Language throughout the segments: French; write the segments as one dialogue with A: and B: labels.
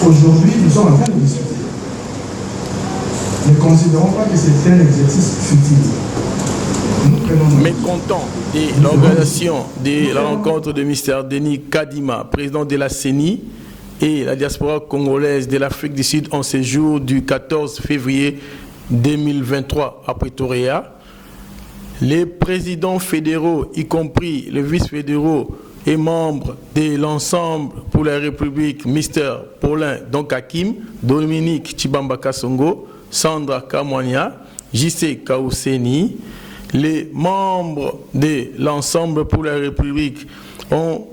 A: Aujourd'hui, nous sommes en train de discuter. Ne considérons pas que c'est un exercice futile.
B: Mécontent de l'organisation de la rencontre de Mr. Denis Kadima, président de la CENI et la diaspora congolaise de l'Afrique du Sud en séjour du 14 février 2023 à Pretoria. Les présidents fédéraux, y compris les vice-fédéraux et membres de l'ensemble pour la République, Mr. Paulin Donkakim, Dominique Tshibamba Kasongo, Sandra Kamwania, JC Kaouseni, les membres de l'ensemble pour la République ont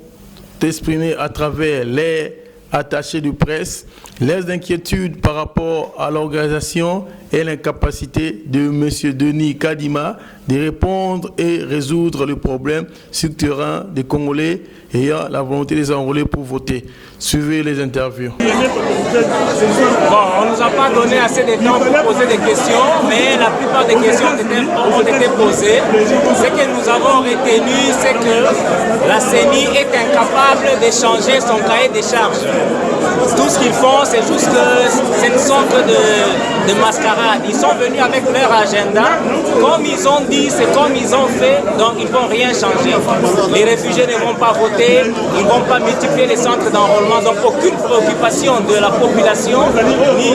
B: exprimé à travers les attachés de presse les inquiétudes par rapport à l'organisation et l'incapacité de M. Denis Kadima de répondre et résoudre le problème structurant des Congolais ayant la volonté de les enrôler pour voter. Suivez les interviews.
C: Bon, on ne nous a pas donné assez de temps pour poser des questions, mais la plupart des questions ont été posées. Ce que nous avons retenu, c'est que la CENI est incapable de changer son cahier des charges. Tout ce qu'ils font, c'est juste que ce ne sont que de mascarades. Ils sont venus avec leur agenda. Comme ils ont dit, c'est comme ils ont fait, donc ils ne vont rien changer. Les réfugiés ne vont pas voter, ils ne vont pas multiplier les centres d'enrôlement. Donc aucune préoccupation de la population ni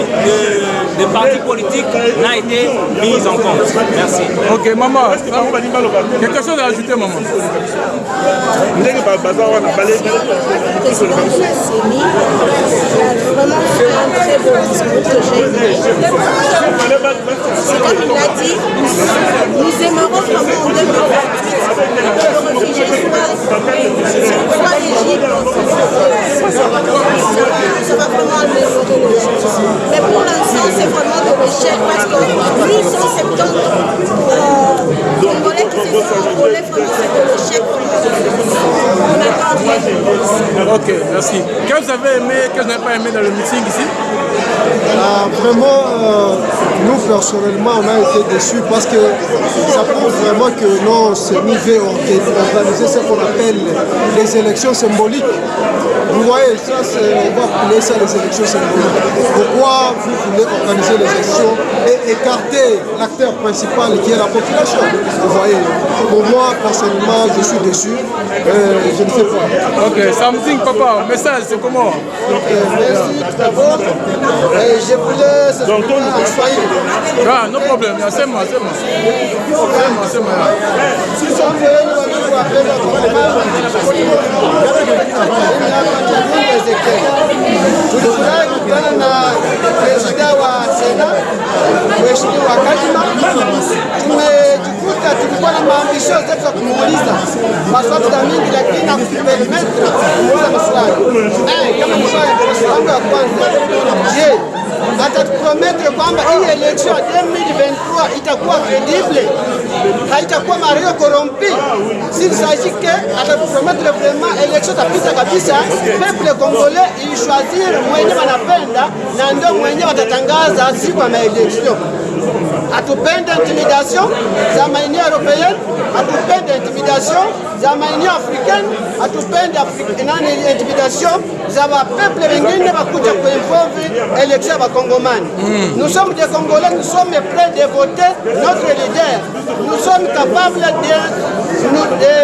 C: de partis politiques n'a été mise en compte. Merci.
D: Ok, maman, quelque chose à ajouter, maman?
E: Vraiment fait un très beau discours que j'ai aimé. C'est comme il a dit, nous aimerons vraiment en 2028 que le réfugié soit éligible. Ça va vraiment améliorer les choses. Mais pour l'instant, c'est vraiment de l'échec parce que 870 Congolais qui se sont enrôlés, vraiment c'est de l'échec. On attend rien.
D: Ok, merci. Qu'est-ce que vous avez aimé, qu'est-ce que vous n'avez pas aimé dans le meeting ici?
F: Vraiment, nous personnellement, on a été déçus parce que ça prouve vraiment que nos CENI veulent organiser ce qu'on appelle les élections symboliques. Vous voyez, ça, on va appeler ça les élections symboliques. Pourquoi vous voulez organiser les élections et écarter l'acteur principal qui est la population? Vous voyez, pour moi, personnellement, je suis déçu. Je ne sais pas.
D: Ok, Samsung, papa, message, c'est comment?
F: Merci tout d'abord. Je voulais s'exprimer en Swahili.
D: Ah, no problème, c'est moi, c'est moi. C'est moi.
F: Tulifurahi kukutana na presida wa Sena, Mheshimiwa Kadima. Tumejikuta tulikuwa na maambisho zetu za kumuuliza maswali mingi, lakini hakutupermettre kumuuliza maswali. Kama maswali yangu ya kwanza, je, atatupromettre kwamba hii election ya 2023 itakuwa credible, haitakuwa Mario corrompi? S'il s'agit que atatupromettre vraiment election tapita kabisa, peuple congolais ilishwazir mwenye wanapenda na ndio mwenye watatangaza siku ya maelection. Atupende intimidation za maeneo européenne, atupende intimidation za maeneo africaine, atupende intimidation za peuple wengine bakuja kuinvolve élection ya Congomani. Nous sommes des Congolais, nous sommes prêts de voter notre leader. Nous sommes capables de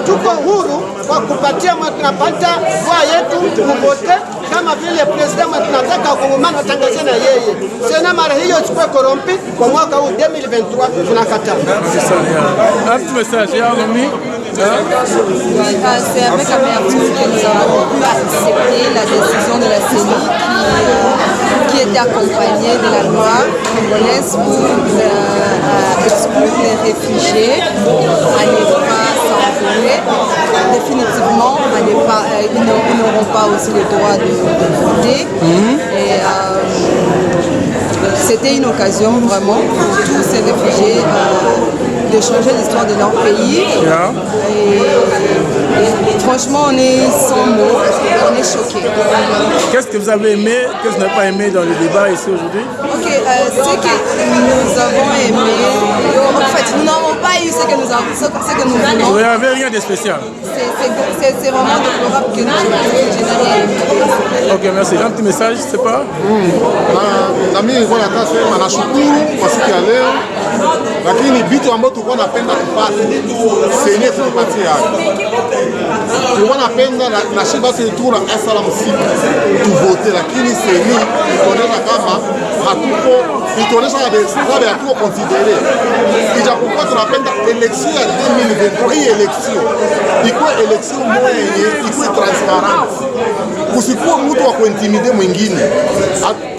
F: tuko huru kwa kupatia mwa tunapata voix yetu kuvote kama vile president mwa tunataka Wakongomani watangazie na yeye. Sena mara hiyo isikuwe korompi kwa mwaka huu 2023 tunakataa.
D: Un petit message, Yarnomi.
G: C'est avec amertume que nous avons pu accepter la décision de la CENI qui était accompagnée de la loi congolaise pour exclure les réfugiés à ne pas s'envoler. Définitivement, ils n'auront pas aussi le droit de voter. Et c'était une occasion vraiment pour tous ces réfugiés de changer l'histoire de leur pays. Et franchement, on est sans mots, on est choqués.
D: Qu'est-ce que vous avez aimé, qu'est-ce que vous n'avez pas aimé dans le débat ici aujourd'hui?
G: Ok, ce que nous avons aimé, en fait, nous n'avons pas eu ce que nous voulons.
D: Vous n'avez rien de spécial?
G: c'est vraiment déplorable que nous générions.
B: Ok, merci. Un petit message, c'est pas
H: nami nilikuwa nataka nashukuru kwa siku ya leo, lakini vitu ambavyo tulikuwa napenda tupate senye tupatie hapa. Tulikuwa napenda na shiba setura asala msiku tuvote, lakini senye itaonyesha kama hatuko, itaonyesha sababu hatuko considere. Ijapokuwa tunapenda election ya 2023, hii election ikuwe election moja yenye ikuwe transparent, kusikuwa mtu wa kuintimide mwingine.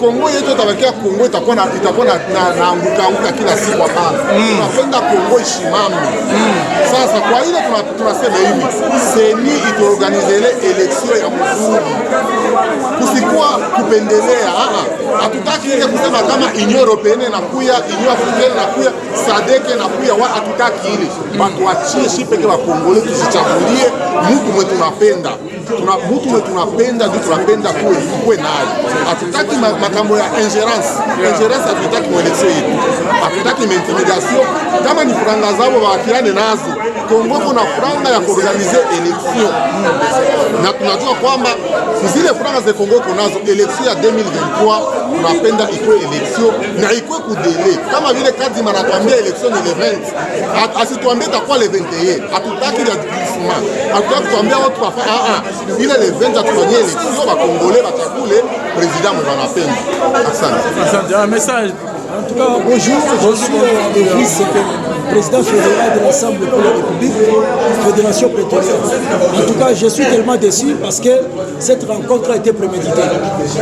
H: Kongo yetu itabakia Kongo itakuwa na anguka kila siku hapana. Tunapenda Kongo ishimame. Sasa kwa ile tunasema hivi, seni ituorganizele election ya mzuri. Kusikuwa kupendelea, hatutaki ile kusema kama Union Européenne inakuya, Union Africaine inakuya, SADC inakuya, hatutaki ile. Batuachie shi peke wa Kongole tusichagulie mtu mwe tunapenda. Mtu mwe tunapenda ndio tunapenda kuwe naye. Hatutaki makambo ya ingerence. Ingerence hatutaki mu election yetu. Hatutaki intimidation. Kama ni franga zao wakiane nazo. Kongo kuna franga ya kuorganize election. Na tunajua kwamba zile franga za Kongo kunazo election ya 2023 tunapenda ikuwe election na ikuwe kudele. Kama vile kazi manatuambia election ni le 20. Asituambie itakuwa le 21. Hatutaki la glissement. Hatutaki kutuambia watu wafanya ile le 20 tufanyie election bakongole bachakule président mwe wanapenda. Asante.
B: Un message.
I: En tout cas, bonjour, je suis le vice-président fédéral de l'Assemblée pour la République, Fédération prétorienne. En tout cas, je suis tellement déçu parce que cette rencontre a été préméditée.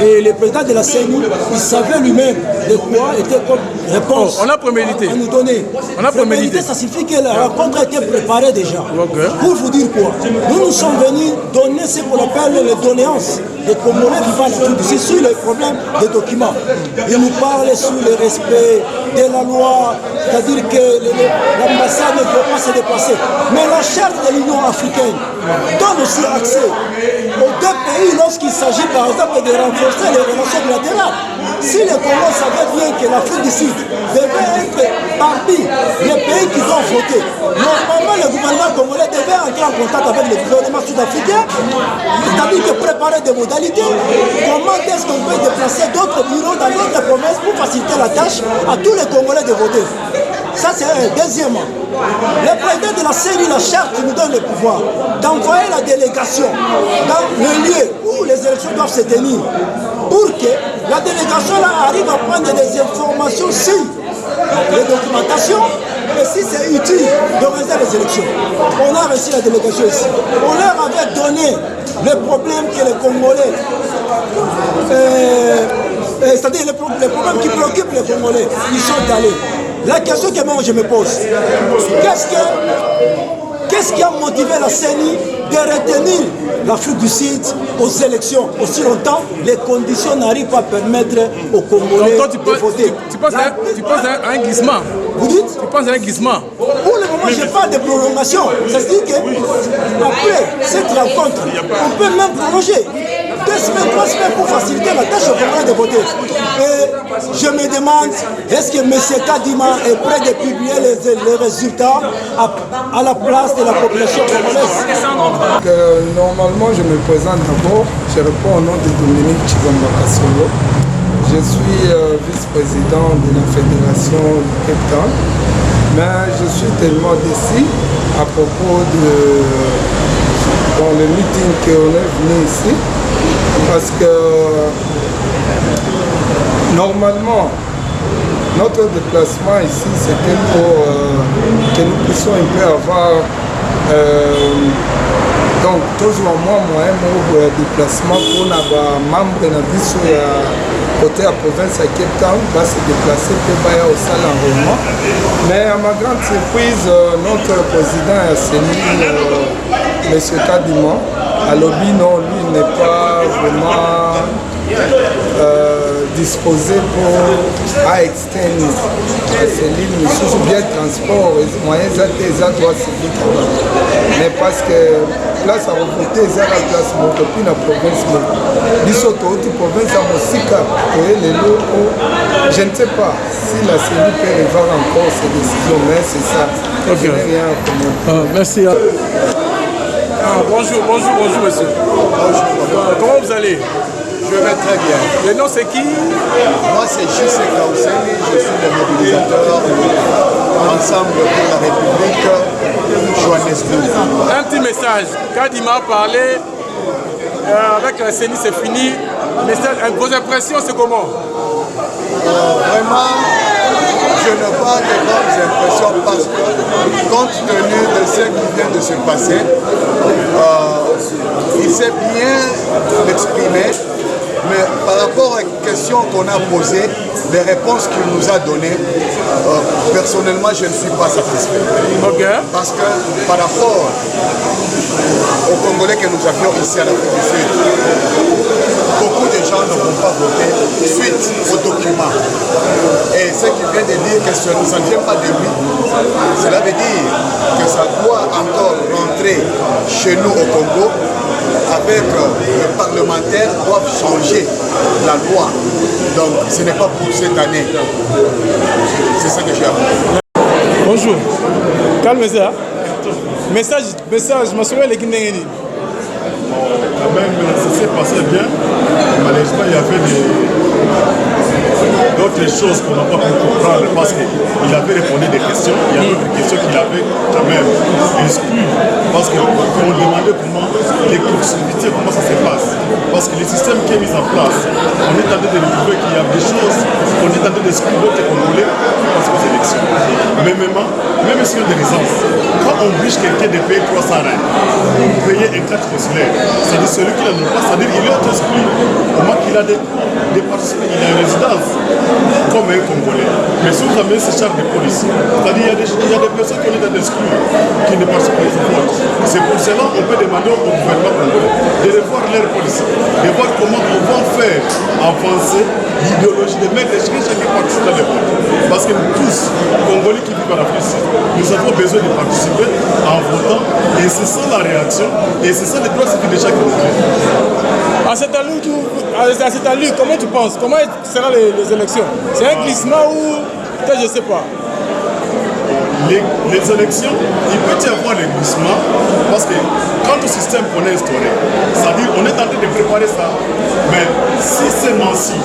I: Et le président de la CENI, il savait lui-même de quoi était comme réponse
B: on a prémédité.
I: à nous donner.
B: On a prémédité.
I: Ça signifie que la rencontre a été préparée déjà.
B: Okay.
I: Pour vous dire quoi, nous sommes venus donner ce qu'on appelle les doléances des Congolais vivant en Afrique du Sud sur les problèmes des documents. Il nous parle sur le respect de la loi, c'est-à-dire que l'ambassade ne peut pas se déplacer. Mais la charte de l'Union africaine donne aussi accès aux deux pays lorsqu'il s'agit par exemple de renforcer les relations bilatérales. Si les Congolais savaient bien que l'Afrique du Sud devait être parmi les pays qui ont voté, normalement le gouvernement congolais devait entrer en contact avec le gouvernement sud-africain, c'est-à-dire que préparer des modalités, comment est-ce qu'on peut déplacer d'autres bureaux dans d'autres provinces pour faciliter la tâche à tous les Congolais de voter. Ça c'est un. Deuxièmement, le président de la série, la charte qui nous donne le pouvoir d'envoyer la délégation dans le lieu où les élections doivent se tenir pour que la délégation là arrive à prendre des informations sur les documentations et si c'est utile d'organiser les élections. On a reçu la délégation ici. On leur avait donné les problèmes que les Congolais, c'est-à-dire les problèmes qui préoccupent les Congolais, ils sont allés. La question que moi je me pose, qu'est-ce qui a motivé la CENI de retenir l'Afrique du Sud aux élections aussi longtemps? Les conditions n'arrivent pas à permettre aux Congolais de voter.
B: Tu penses à un glissement?
I: Vous dites?
B: Tu penses à un glissement?
I: Pour le moment, je parle de prolongation. C'est-à-dire qu'après cette rencontre, on peut même prolonger 2 semaines, 3 semaines pour faciliter la tâche aux Congolais de voter. Et je me demande, est-ce que M. Kadima est prêt de publier les résultats à la place de la population congolaise?
J: Normalement, je me présente d'abord. Je réponds au nom de Dominique Chizamba-Kassongo. Je suis vice-président de la Fédération du Cape Town. Mais je suis tellement déçu à propos de le meeting qu'on est venu ici. Parce que normalement, notre déplacement ici, c'était pour que nous puissions un peu avoir donc toujours moi un déplacement pour les membres de la vie côté à la province à Cape Town va se déplacer pour aller au salle enrôlement. Mais à ma grande surprise, notre président a CENI, M. Kadima, à l'objet, non, lui n'est pas vraiment disposé pour extendre ces lignes sous bien transport et moyens droits civiques. Mais parce que place à recruter, c'est la place mon copine la province. L'issue de province à Mosika, je ne sais pas si la CENI peut revoir encore ces décisions, mais c'est ça. Je n'ai rien à commenter.
B: Merci.
D: Bonjour monsieur. Comment vous allez?
K: Je vais très bien.
D: Le nom c'est qui?
K: Moi c'est J.C. Kaousseni, je suis le mobilisateur Ensemble pour la République Johannesburg.
D: Un petit message. Kadima a parlé, avec la CENI c'est fini. Vos impressions c'est comment?
K: Vraiment, je n'ai pas de bonnes impressions parce que compte tenu de ce qui vient de se passer, il s'est bien exprimé, mais par rapport aux questions qu'on a posées, les réponses qu'il nous a données, personnellement je ne suis pas satisfait.
D: Okay.
K: Parce que par rapport aux Congolais que nous avions ici à l'Afrique du Sud, beaucoup de gens ne vont pas voter suite aux documents. Et ce qu'il vient de dire que ça ne vient pas de lui, cela veut dire que ça doit encore rentrer chez nous au Congo avec les parlementaires doivent changer la loi. Donc ce n'est pas pour cette année. C'est ça que j'ai appris.
D: Bonjour. Calmez-vous. Message, je me souviens de Guinéens.
H: Quand même, ça s'est passé bien. Malheureusement, il y avait d'autres choses qu'on n'a pas pu comprendre parce qu'il avait répondu des questions. Il y a d'autres questions qu'il avait quand même exclues parce qu'on demandait comment l'exclusivité, comment ça se passe. Parce que le système qui est mis en place, on est en train de retrouver qu'il y a des choses qu'on est en train d'exclure d'autres Congolais parce aux élections. Même si on a des raisons, quand on oblige quelqu'un de payer 300 rand, payer un carte consulaire, c'est-à-dire celui qui n'a pas, c'est-à-dire qu'il est exclu au moins qu'il a des participants, il a une résidence comme un Congolais. Mais si vous avez ce chars de police, c'est-à-dire il y a des personnes qui ont été exclues, qui ne participent pas au vote. C'est pour cela qu'on peut demander au gouvernement congolais de revoir leur police, de voir comment on va faire avancer l'idéologie de mettre chacun participe dans les votes. Parce que nous tous, Congolais qui vivent en Afrique, nous avons besoin de participer en votant et c'est ça la réaction et c'est ça les droits civiques de chaque Congolais.
D: À cette allure, comment tu penses? Comment seront les élections? C'est un glissement ou peut-être je ne sais pas?
H: Les élections, il peut y avoir les glissements parce que quand le système qu'on a instauré, c'est-à-dire on est en train de préparer ça, mais si c'est Nancy,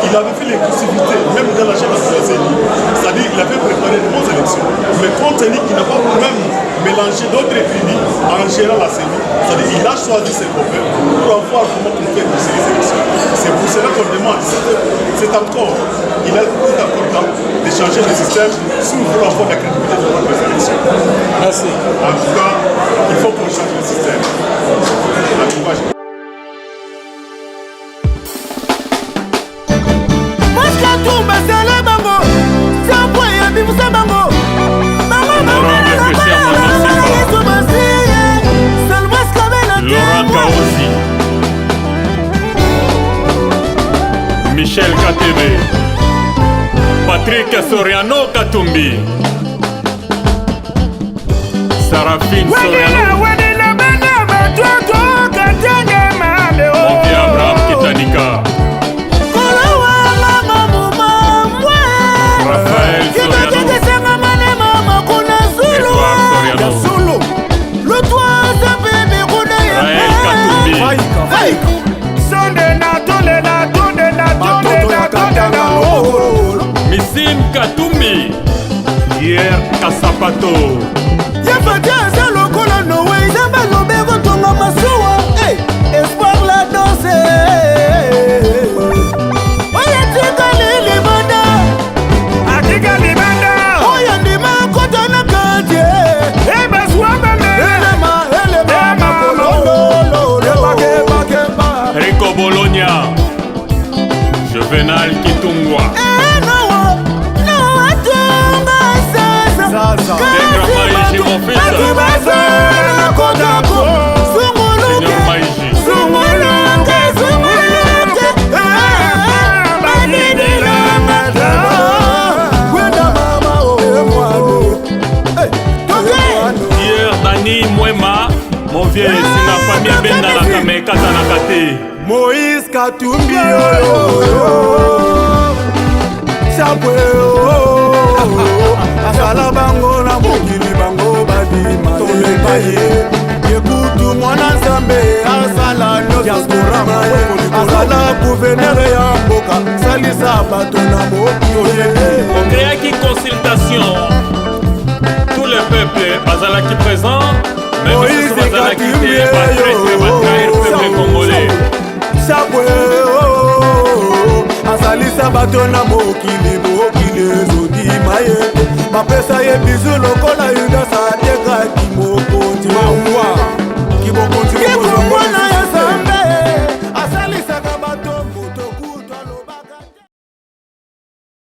H: il avait fait l'inclusivité, même dans la jeunesse de la CENI, c'est-à-dire il avait préparé de bonnes élections, mais compte tenu qu'il n'a pas même mélangé d'autres ethnies en gérant la CENI, c'est-à-dire il a choisi ses copains pour voir comment on fait ces élections. C'est pour cela qu'on demande, c'est encore, il a tout encore temps de changer le système si nous voulons avoir la crédibilité de notre élection.
D: Merci.
H: En tout cas, il faut qu'on change le système.
L: Laurent Kaosi, Michel Katebe, Patrick Soriano Katumbi, Sarafine Soriano, Monti Abraham Kitanika, Raphaël Soriano, Edouard Soriano, Raël Katumbi, Missim Katumbi, Pierre Kasapato,
M: Espoir la danse.
L: Rico Bologna, Juvenal Kitungwa, Degrama Iji mon fils, Seigneur Maïji, Pierre Dani Mwema, mon vieux, c'est la famille Ben dans la Kameka Tanakate,
M: Moïse Katumbi, Chabwe, Asala bango na mokili bango badima. Écoute moi azala gouverneur ya mboka salisa bato na motoyebe
L: okreaki consultation tout le peuple bazalaki présent mais mosusu bazalaki te batraître batrahir peuple congolais
M: sabwe asalisa bato na mokili ezodima ye bapesa ye bizu lokola yudasa